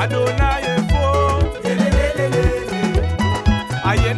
Adonai est fort. Aïe.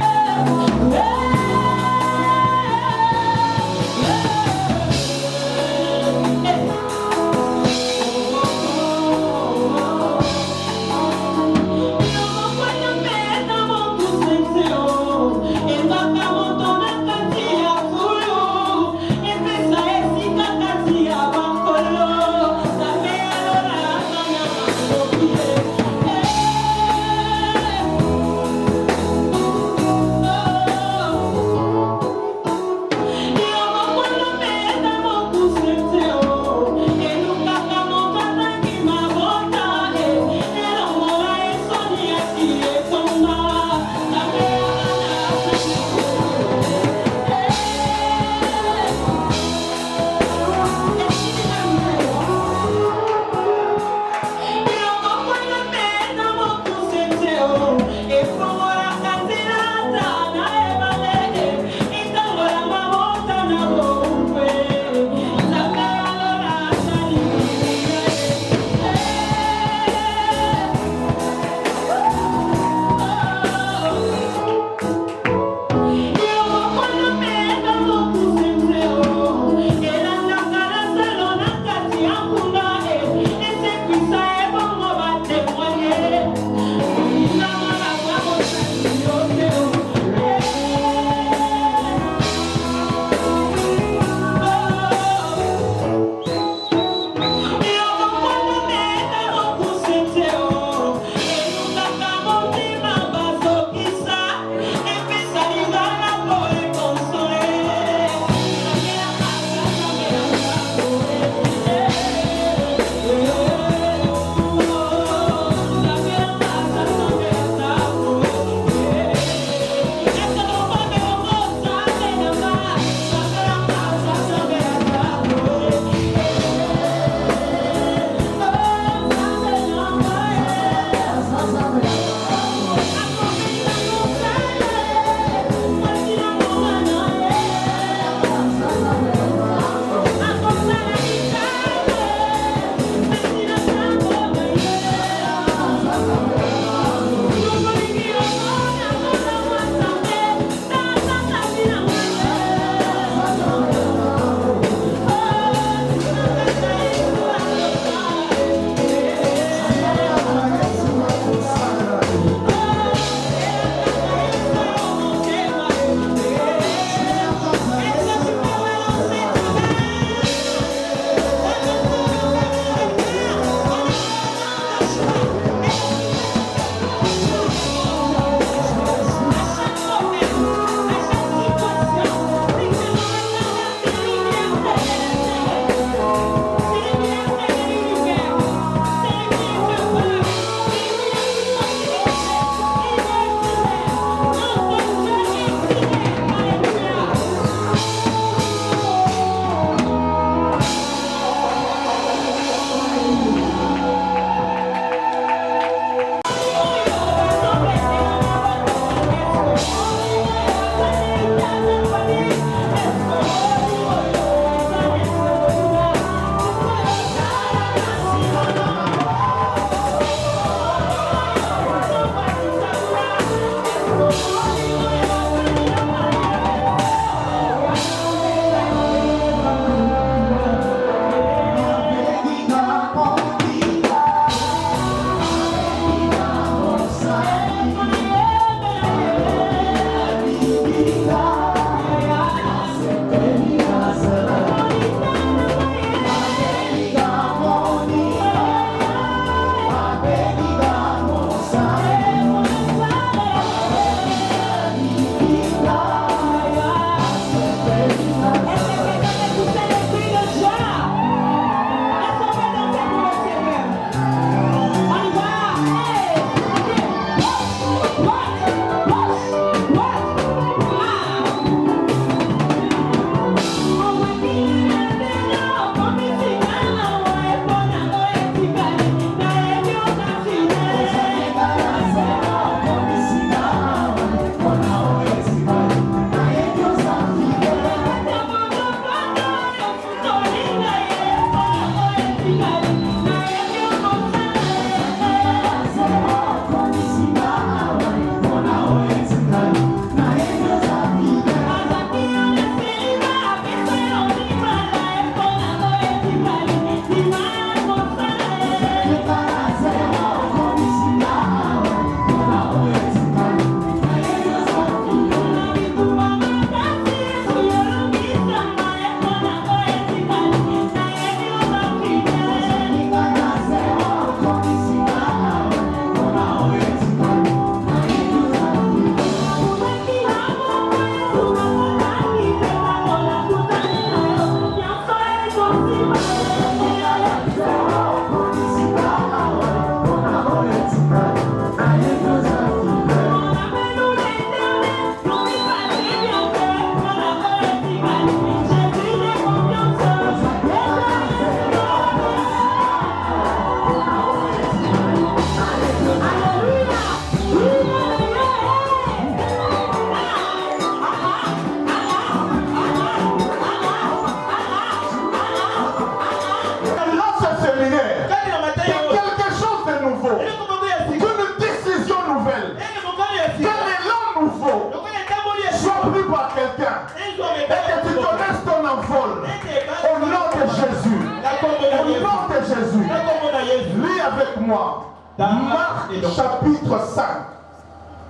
moi. Marc chapitre 5.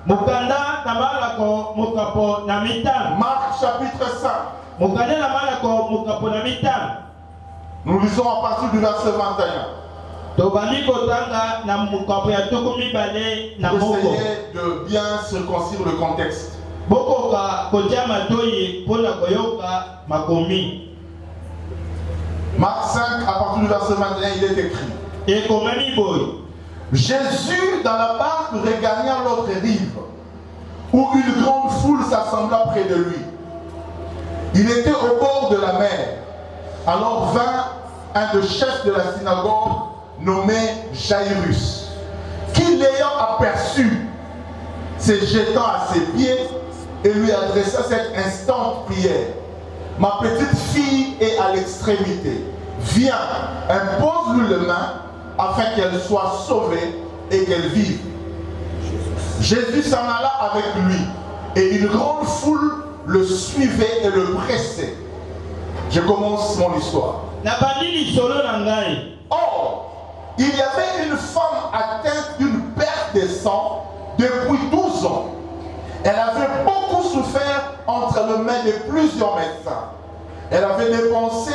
Mukanda tabala ko mukapo na mitano. Marc chapitre 5. Mukanda tabala ko mukapo na mitano. Nous lisons à partir du verset 21. Tobani kotanga na mukapo ya tuku mibale na moko. Essayez de bien circoncire le contexte. Boko ka kotia matoyi pona koyoka makomi. Marc 5, à partir du verset 21, il est écrit. Et komani boy. Jésus, dans la barque, regagna l'autre rive, où une grande foule s'assembla près de lui. Il était au bord de la mer. Alors vint un des chefs de la synagogue, nommé Jairus, qui, l'ayant aperçu, se jetant à ses pieds et lui adressa cette instante prière. Ma petite fille est à l'extrémité. Viens, impose-lui les mains afin qu'elle soit sauvée et qu'elle vive. Jésus s'en alla avec lui et une grande foule le suivait et le pressait. Je commence mon histoire. Or, il y avait une femme atteinte d'une perte de sang depuis 12 ans. Elle avait beaucoup souffert entre les mains de plusieurs médecins. Elle avait dépensé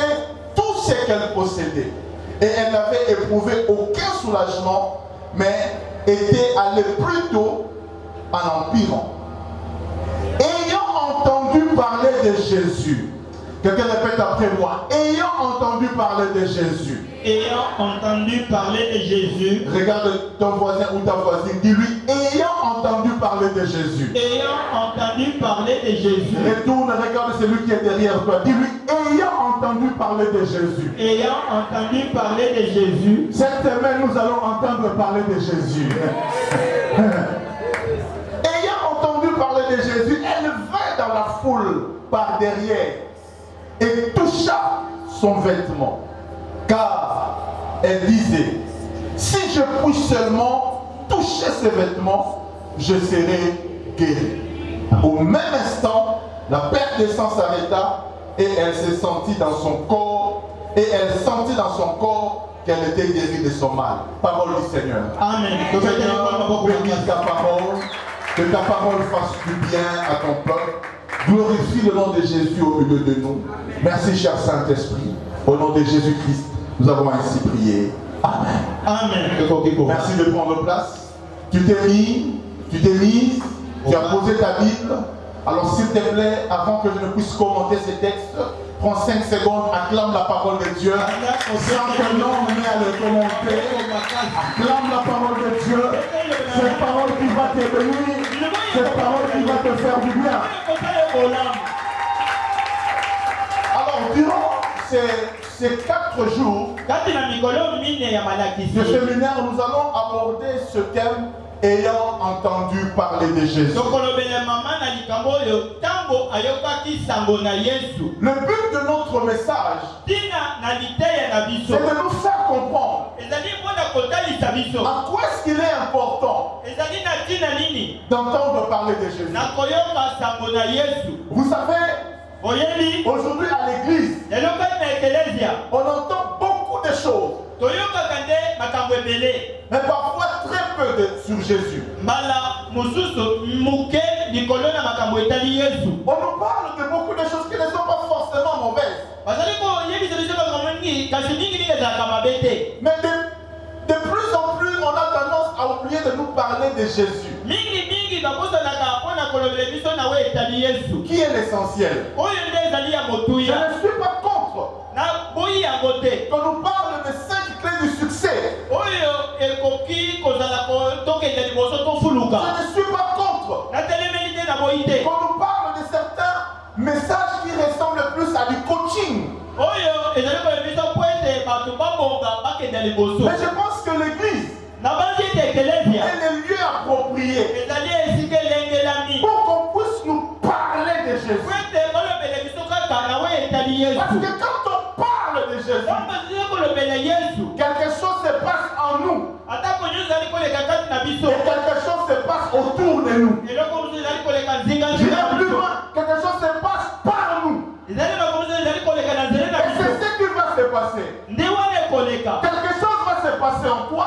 tout ce qu'elle possédait. Et elle n'avait éprouvé aucun soulagement, mais était allée plutôt en empirant. Ayant entendu parler de Jésus, quelqu'un répète après moi, ayant entendu parler de Jésus. Ayant entendu parler de Jésus. Regarde ton voisin ou ta voisine, dis-lui, ayant entendu parler de Jésus. Ayant entendu parler de Jésus. Retourne, regarde celui qui est derrière toi, dis-lui, ayant entendu parler de Jésus. Ayant entendu parler de Jésus. Cette semaine, nous allons entendre parler de Jésus. Ayant entendu parler de Jésus, elle vint dans la foule par derrière et toucha son vêtement. Car elle disait, si je puis seulement toucher ses vêtements, je serai guéri. Au même instant, la perte de sang s'arrêta et elle se sentit dans son corps, et elle sentit dans son corps qu'elle était guérie de son mal. Parole du Seigneur. Amen. Seigneur, bénis ta parole, que ta parole fasse du bien à ton peuple. Glorifie le nom de Jésus au milieu de nous. Merci, cher Saint-Esprit. Au nom de Jésus-Christ, nous avons ainsi prié. Amen. Amen. Merci de prendre place. Tu t'es mis, tu as posé ta Bible. Alors s'il te plaît, avant que je ne puisse commenter ces textes, prends 5 secondes, acclame la parole de Dieu. Sans que l'on ait à le commenter. Acclame la parole de Dieu. Cette parole qui va te bénir. Cette parole qui va te faire du bien. Alors durant ces 4 jours de séminaire, nous allons aborder ce thème ayant entendu parler de Jésus. Le but de notre message, c'est de nous faire comprendre à quoi est-ce qu'il est important d'entendre parler de Jésus. Vous savez, aujourd'hui à l'église, on entend beaucoup de choses, mais parfois très peu sur Jésus. On nous parle de beaucoup de choses qui ne sont pas forcément mauvaises. Mais de plus en plus, on a tendance à oublier de nous parler de Jésus. Qui est l'essentiel? Je ne suis pas contre qu'on nous parle de 5 clés du succès. Je ne suis pas contre qu'on nous parle de certains messages qui ressemblent plus à du coaching. Mais je pense que l'église est le lieu approprié pour qu'on puisse nous parler de Jésus. Parce que quand on parle de Jésus, quelque chose se passe en nous. Et quelque chose se passe autour de nous. J'irai plus loin, quelque chose se passe par nous. Et c'est ce qui va se passer. Quelque chose va se passer en toi.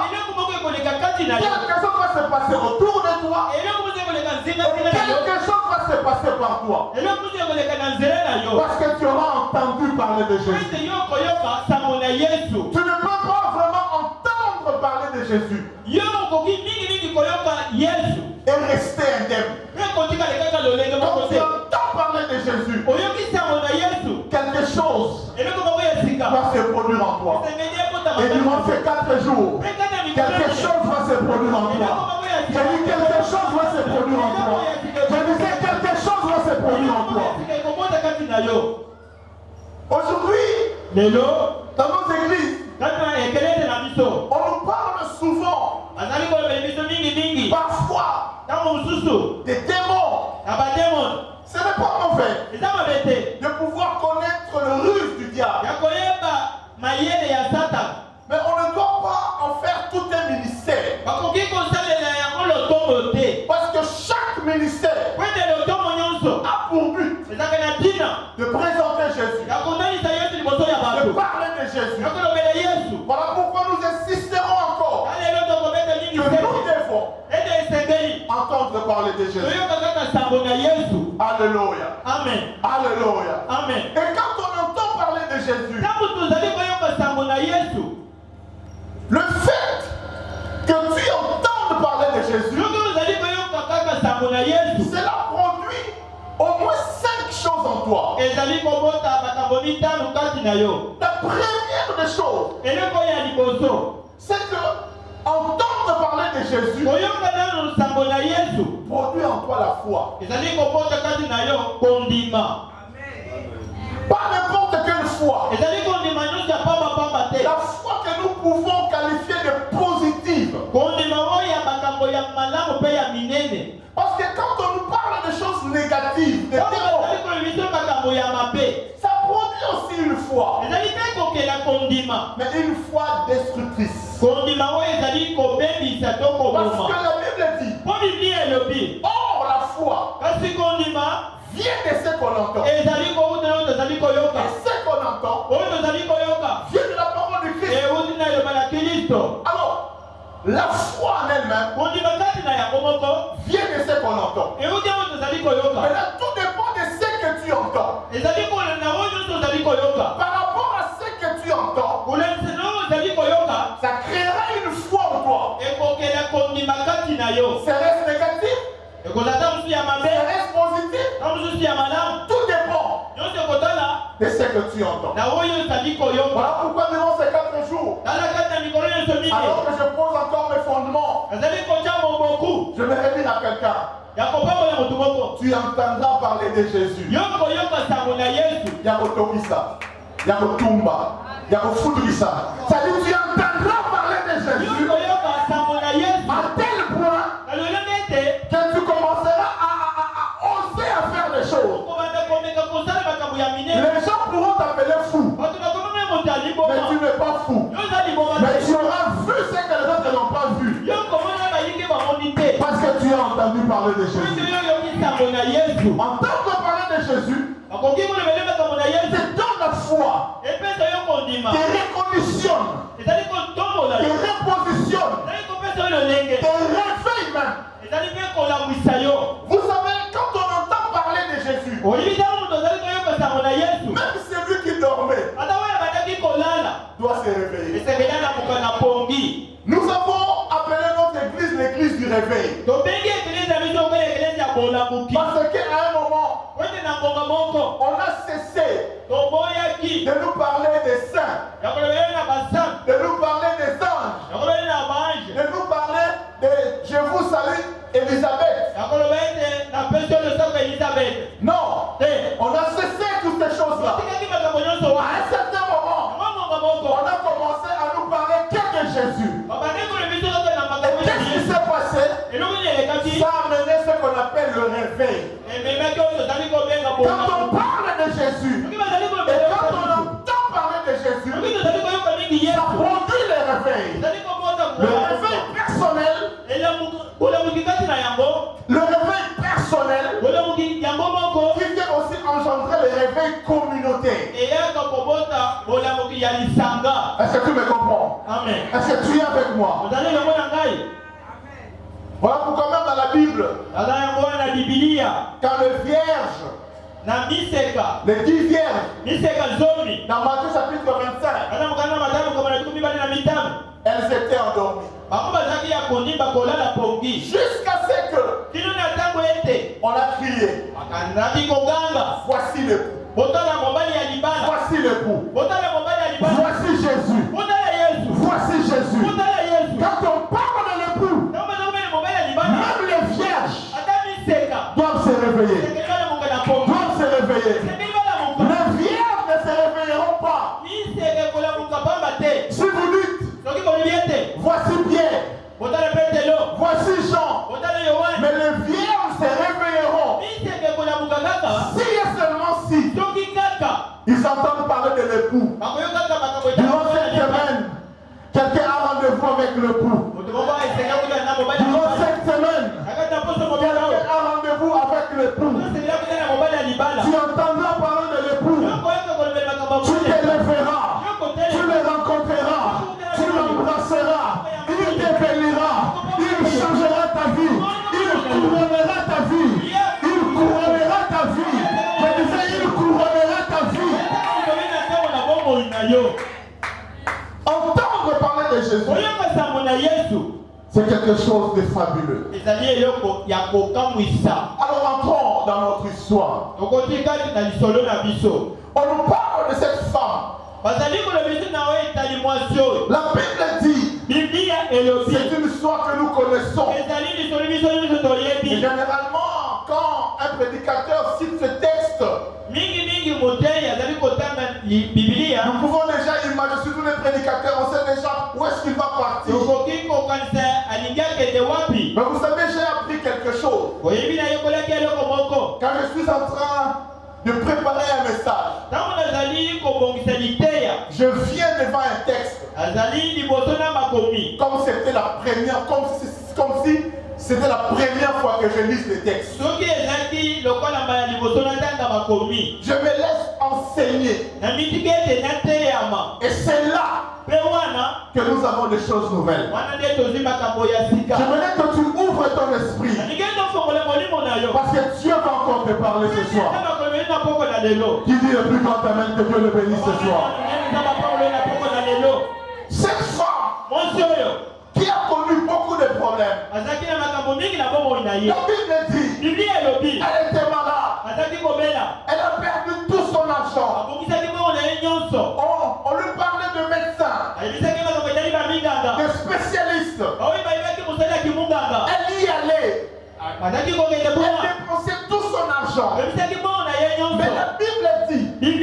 na yo. Quelque chose va se passer autour de toi. eloko mosusu ekoleka nzinga Et nzinga na yo. quelque chose va se passer par toi. eloko mosusu ekoleka na nzela na yo. Parce que tu auras entendu parler de Jésus. ete yo koyoka sango na yesu. Tu ne peux pas vraiment entendre parler de Jésus yo okoki mingimingi koyoka yesu et rester indemne. mpe kotikala kaka lolenge Quand moko tu te. entends parler de Jésus, oyoki sango na yesu quelque chose eloko moko ya sika va se produire en toi. esengeli ekotama Et durant ces 4 jours, mpe kaka quelque chose va se produire en toi. J'ai dit quelque chose va se produire en toi. Je disais quelque chose va se produire en toi. ekobota kati na yo. Aujourd'hui, lelo dans nos églises, kati na ekelele na biso on nous parle souvent, azali kolobela biso mingimingi parfois, ntango mosusu des démons. na bademone Ce n'est pas mauvais eza mabe te de pouvoir connaître le ruse du diable. ya koyeba mayele ya satana. Mais on ne doit pas en faire tout un ministère. bakoki kosalela yango lotombo te. Parce que chaque ministère po ete lotombo nyonso a pour but ezaka na ntina de présenter Jésus, ya kotalisa yesu liboso ya de bato parler de Jésus. ya kolobela yesu. Voilà pourquoi nous insisterons encore alelo tokobeta mingi que te nous devons ete esengeli entendre parler de Jésus. toyoka kaka sango na yesu. Alléluia. amen Alléluia. amen. Et quand on entend parler de Jésus, ntango tozali koyoka sango na yesu, le fait que tu entendes parler de Jésus, soki ozali koyoka kaka sango na yesu, cela produit au moins 5 choses en toi. ezali kobota makambo mitano kati na yo. La première des choses, eloko ya liboso c'est que entendre parler de Jésus koyoka nano sango na yesu produit en toi la foi. ezali kobota kati na yo kondima. Pas n'importe quelle foi. ezali kondima nyonso ya pambapamba te. La foi que nous pouvons qualifier de positive. kondima oyo ya makambo ya malamu mpe ya minene. Parce que quand on nous parle de choses négatives, de oyo démons, ezali kolobisa makambo ya mabe, ça produit aussi une foi. ezali mpe kokela kondima. Mais une foi destructrice. kondima oyo ezali kobebisa to Parce que koboma. la Bible dit, mpo biblia elobi or la foi kasi kondima vient de ce qu'on entend. ezali kouta oyo tozali koyoka. Et ce qu'on entend oyo tozali koyoka vient de la parole de Christ. euti na eloba na kristo. Alors, la foi en elle-même kondima kati na yango moko vient de ce qu'on entend. euti oyo tozali koyoka. Maintenant, tout dépend de ce que tu entends. ezali kolanda oyo nyonso ozali koyoka. Par rapport à ce que tu entends, kolandisana oyo ozali koyoka ça créera une foi en toi. ekokela kondima kati na yo. Serait-ce négatif? ekozala mosusu ya mabe Serait-ce positif? na mosusu ya malamu. Tout dépend nyonso ekotala de ce que tu entends. na oyo ozali koyoka. Voilà pourquoi durant ces 4 jours, tala kati na mikolo nyonso mine alors que je pose encore mes fondements, ezali kotya moboku je vais dire à quelqu'un, ya kopambola motu moko. tu entendras parler de Jésus. yo koyoka sango na yesu. Yakotokisa, Yakotumba, Yakofutulisa. Ça dit, tu entendras parler de yo Jésus koyoka sango na yesu à tel point na lolenge ete que tu commenceras à oser à faire des choses. okobanda komeka kosala makambo ya minene. Les gens pourront t'appeler fou, bato bakomami moto ya mais liboma. tu n'es pas fou. yo oza liboma Mais te. tu auras vu ce que les autres n'ont pas vu. yo komona bayingi bamoni te. Parce que tu as entendu parler de soki Jésus. yo oyoki sango na yesu Entendre parler de Jésus bakoki kolobele makambo na yesu te donne la foi, epesa yo kondima. te reconditionne, ezali kotombola te yo. repositionne, ezali kopesa yo lolenge. te réveille même. ezali mpe kolambwisa yo. Vous savez, quand on entend parler de Jésus, oyibi ntango moto ozali koyoka sango na yesu même celui qui dormait ata oyo abandaki kolala doit se réveiller. esengeli anakoka na pongi. Nous avons appelé notre église l'église du réveil. tobengi ekelezi ya biso okola ekelezi ya bolamuki. Parce qu'à un moment, po ete na ngonga moko on a cessé toboyaki de nous parler des saints, ya kolobela na basantu, de nous parler des anges, ya kolobela na baange, de nous parler de je vous salue Élisabeth. ya koloba ete napesi yo losoko elizabeth. Non, te on a cessé toutes ces choses-là. otikaki makambo nyonso À wana. un certain moment, yango ngonga moko on a commencé à nous parler que de Jésus. babandi koloba biso kaka na Et makambo ya qu'est-ce qui yesu. s'est passé? eloko nini elekaki Ça a amené ce qu'on appelle le réveil. ememaki oyo tozali kobenga Quand on bolamuki. parle de Jésus, soki bazali et kolobela quand on yesu, entend parler de Jésus, soki tozali koyoka mingi ça yesu produit le réveil. ezali kobota Le réveil personnel, bolamuki kati na yango. le réveil personnel bolamuki yango moko qui vient aussi engendrer le réveil communautaire. eyaka kobota bolamuki ya lisanga. Est-ce que tu me comprends? amen. Est-ce que tu es avec moi? ozali longo na ngai. Voilà pourquoi même dans la Bible, quand les vierges, les 10 vierges, dans Matthieu chapitre 25, elles étaient endormies. Jusqu'à ce que on a crié, voici l'époux. Voici l'époux. Voici Jésus. Voici Jésus. Quand on parle de l'époux, même les vierges doivent se réveiller. Doivent se réveiller. Les vierges ne se réveilleront pas. Si vous dites, voici Pierre, voici Jean, mais les vierges se réveilleront. Si et seulement si ils entendent parler de l'époux. Durant cette semaine, quelqu'un a rendez-vous avec l'époux. Durant cette semaine, quelqu'un a rendez-vous avec l'époux. Tu entendras parler de l'époux. Tu te lèveras. Tu le rencontreras. Tu l'embrasseras. Il te bénira. Il changera ta vie. Il couronnera ta vie. Il couronnera ta vie. Je disais, il couronnera ta vie. Entendre parler de Jésus, c'est quelque chose de fabuleux. Alors entrons dans notre histoire. On nous parle de cette femme. La Bible dit, c'est une histoire que nous connaissons. Et généralement, quand un prédicateur cite ce texte, nous pouvons déjà imaginer, surtout les prédicateurs, on sait déjà où est-ce qu'il va partir. Mais vous savez, j'ai appris quelque chose. Quand je suis en train de préparer un message, je viens devant un texte comme c'était la première, comme si c'était la première fois que je lis le texte. Je me laisse enseigner. Et c'est là que nous avons des choses nouvelles. J'aimerais que tu ouvres ton esprit. Parce que Dieu va encore te parler ce soir. Qui dit le plus grand amen, que Dieu le bénisse ce soir. Cette femme qui a connu beaucoup de problèmes. La Bible dit, elle était malade. Elle a perdu tout son argent. On lui parlait de médecins, de spécialistes. Elle y allait. Elle dépensait tout son argent. Mais la Bible dit, au lieu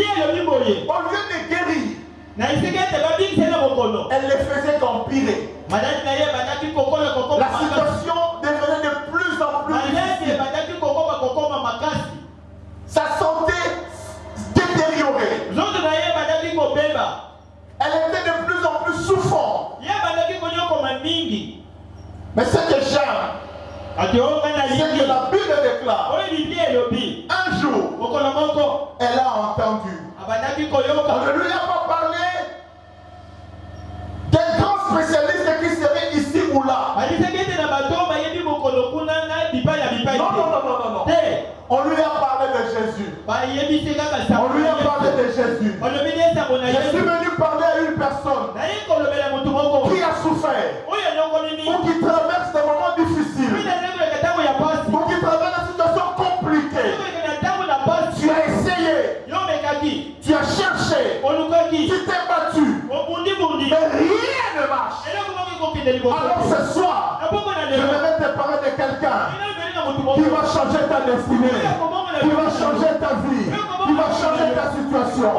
de guérir, elle les faisait qu'empirer. La situation devenait de plus en plus difficile. Sa santé détériorée. Elle était de plus en plus souffrante. Mais ce que j'aime, c'est que la Bible déclare, un jour, elle a entendu. On ne lui a pas parlé d'un grand spécialiste qui serait ici ou là. Non. On lui a parlé de Jésus. On lui a parlé de Jésus. Je suis venu parler à une personne qui a souffert, ou qui traverse des moments difficiles, ou qui traverse des situations compliquées. Tu as essayé, tu as cherché, tu t'es battu, mais rien ne marche. Alors ce soir, je vais te parler de quelqu'un qui va changer ta destinée, qui va changer ta vie, qui va changer ta situation.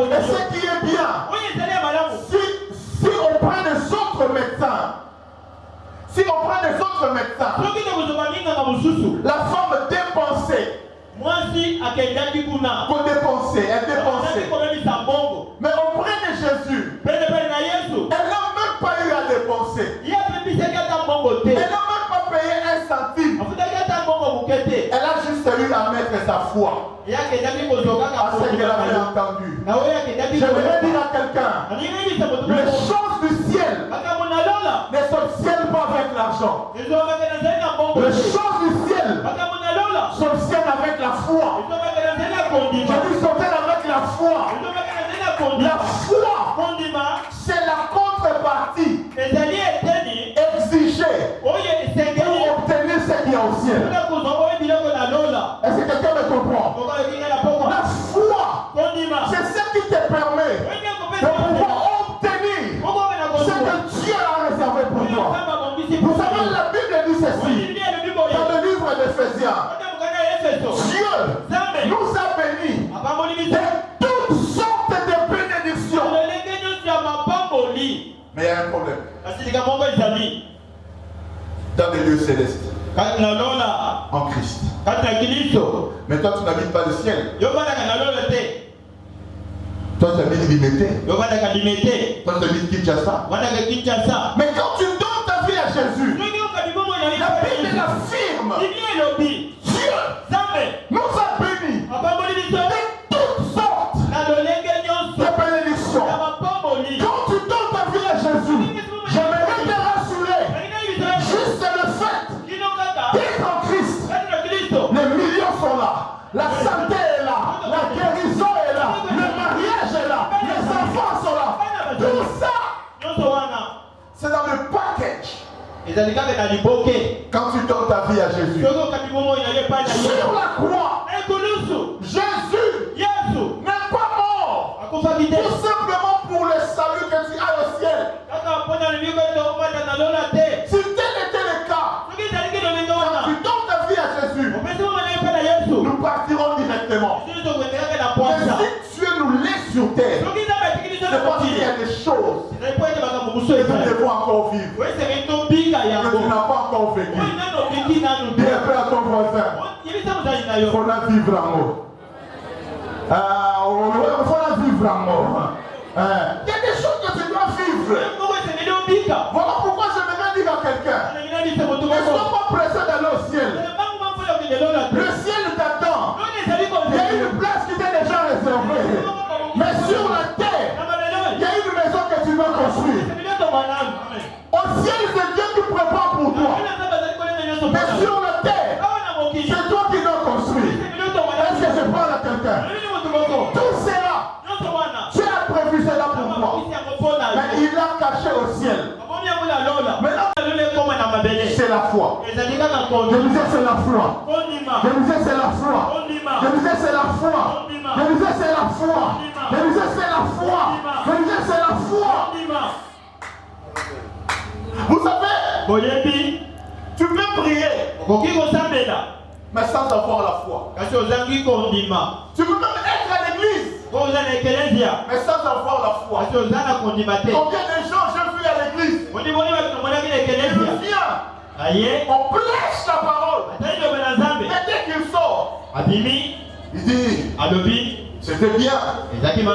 Et ce qui est bien, si on prend des autres médecins, la femme dépensait. Pour dépenser, elle dépensait. Mais auprès de Jésus, elle n'a même pas eu à dépenser. Elle n'a même pas payé un centime. Elle a juste eu à mettre sa foi à ce qu'elle avait entendu. J'aimerais dire à quelqu'un, les choses du ciel ne s'obtiennent pas avec l'argent. l'argent. Les choses du ciel s'obtiennent avec la foi. Jésus s'obtient avec la foi. La foi, c'est la contrepartie exigée pour obtenir ce qu'il y a au ciel. Est-ce que quelqu'un me comprend? La foi, c'est ce qui te permet de pouvoir obtenir ce que Dieu a réservé pour toi. Vous savez, la Bible dit ceci dans le livre d'Éphésiens. Dieu nous a bénis de toutes sortes de bénédictions. Mais il y a un problème. Dans les lieux célestes. En Christ. Mais toi, tu n'habites pas le ciel. Toi, tu habites limité. Toi, tu habites Kinshasa. Mais quand tu donnes ta vie à Jésus, la Bible l'affirme. Dieu nous a bénis de toutes sortes de bénédictions. Quand tu donnes ta vie à Jésus, j'aimerais te rassurer. Juste le fait d'être en Christ, les millions sont là. La santé est là. La guérison est là. Le mariage est là. Les enfants sont là. Tout ça, c'est dans le package. Quand tu donnes ta vie à Jésus, sur la croix, Jésus n'est pas mort tout simplement pour le salut que tu as au ciel. Si tel était le cas, quand tu donnes ta vie à Jésus, nous partirons directement. Mais si Dieu nous laisse sur terre, c'est parce qu'il y a des choses que nous devons encore vivre, que tu n'as pas encore vécu. Dis un peu à ton voisin, il faut la vivre en haut. Il faut la vivre en haut. Il y a des choses que tu dois vivre. Voilà pourquoi je vais dire à quelqu'un, ne sois pas pressé d'aller au ciel. Le ciel t'attend. Il y a une place qui t'est déjà réservée. Mais sur la terre, il y a une maison que tu dois construire. Au ciel, c'est Dieu qui prépare pour toi. Mais sur la terre, c'est toi qui dois construire. Est-ce que je parle à quelqu'un? Tout cela, Dieu a prévu cela pour toi. Mais il l'a caché au ciel. Maintenant, c'est la foi. Je disais c'est la foi. Je disais c'est la foi. Je disais c'est la foi. Je disais c'est la foi. Je disais c'est la foi. Je disais c'est la foi. Vous savez, tu peux prier, mais sans avoir la foi. Tu peux même être à l'église, mais sans avoir la foi. Combien de gens j'ai vu à l'église? Il vient, on prêche la parole, mais dès qu'il sort, il dit, c'était bien, mais. Il amène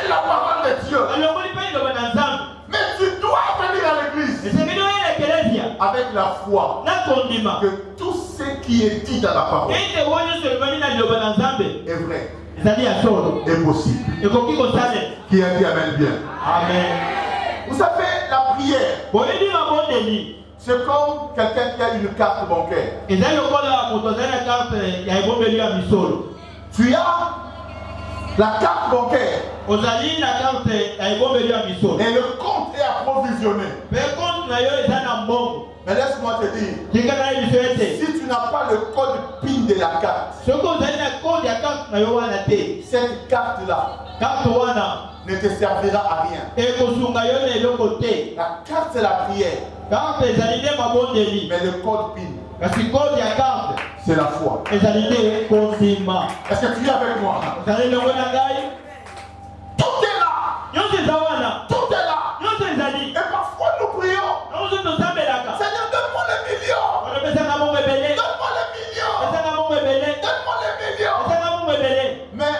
la parole de Dieu. Mais tu dois venir à l'église avec la foi que tout ce qui est dit dans la parole est vrai, est possible. Qui a dit amen bien? Amen. Vous savez, la prière, c'est comme quelqu'un qui a une carte bancaire. Tu as la carte bancaire et le compte est approvisionné. Mais laisse-moi te dire, si tu n'as pas le code PIN de la carte, cette carte-là ne te servira à rien. La carte c'est la prière, mais le code PIN, c'est la foi. Est-ce que tu es avec moi? Tout est là. Tout est là. Et parfois nous prions, Seigneur, donne-moi les millions. Donne-moi les millions. Donne-moi les millions. Mais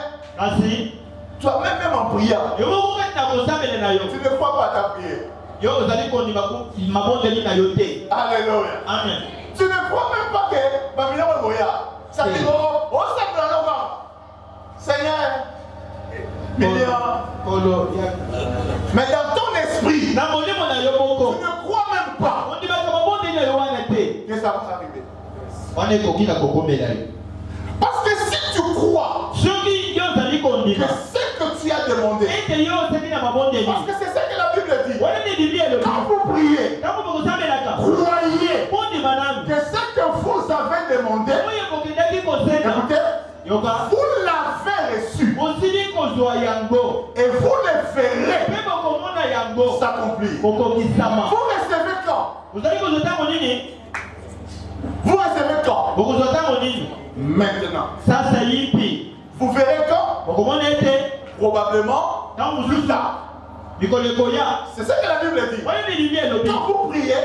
toi-même en priant, tu ne crois pas à ta prière. Alléluia. Amen. Tu ne crois même pas que ça dit, oh, Seigneur, millions. Mais dans ton esprit, tu ne crois même pas que ça va arriver. Parce que si tu crois que ce que tu as demandé, parce que c'est ça que la Bible dit, quand vous priez, croyez que ce que vous avez demandé, écoutez, vous l'avez reçu et vous le verrez s'accomplir. Vous recevez quand? Vous recevez quand? Maintenant. Vous verrez quand? Probablement plus tard. C'est ça que la Bible dit. Quand vous priez,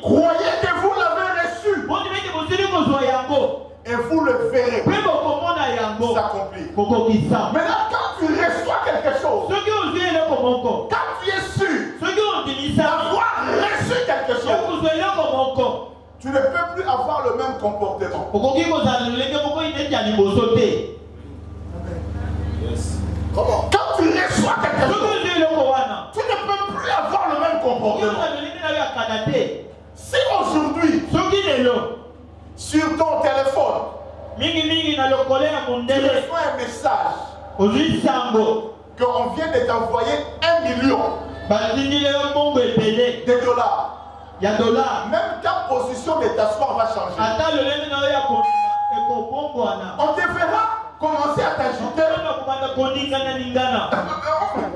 croyez que vous l'avez reçu et vous le verrez s'accomplir. Maintenant, quand tu reçois quelque chose, quand tu es sûr d'avoir reçu quelque chose, tu ne peux plus avoir le même comportement. Comment? Quand tu reçois quelque chose, tu ne peux plus avoir le même comportement. Si aujourd'hui, sur ton téléphone, tu reçois un message qu'on vient de t'envoyer 1 million de dollars, même ta position de t'asseoir va changer. On te verra commencer à t'agiter.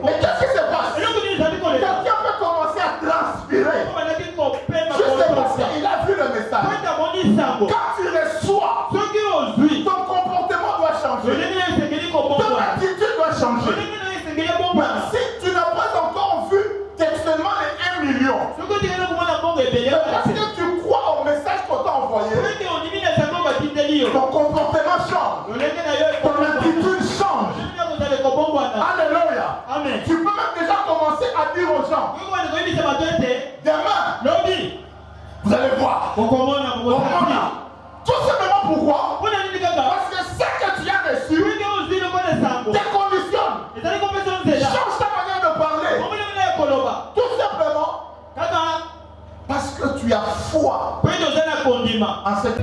Mais qu'est-ce qui se passe? Quelqu'un peut commencer à transpirer. Juste parce qu'il a vu le message. Quand tu reçois, ton comportement doit changer. Ton attitude doit changer. Mais si tu n'as pas encore vu textuellement les 1 million, parce que tu crois au message qu'on t'a envoyé, ton comportement change. Ton attitude change. Alléluia. Amen. Tu peux même déjà commencer à dire aux gens, demain, vous allez voir. Tout simplement pourquoi? Parce que ce que tu as reçu te conditionne. Change ta manière de parler. Tout simplement parce que tu as foi en cette.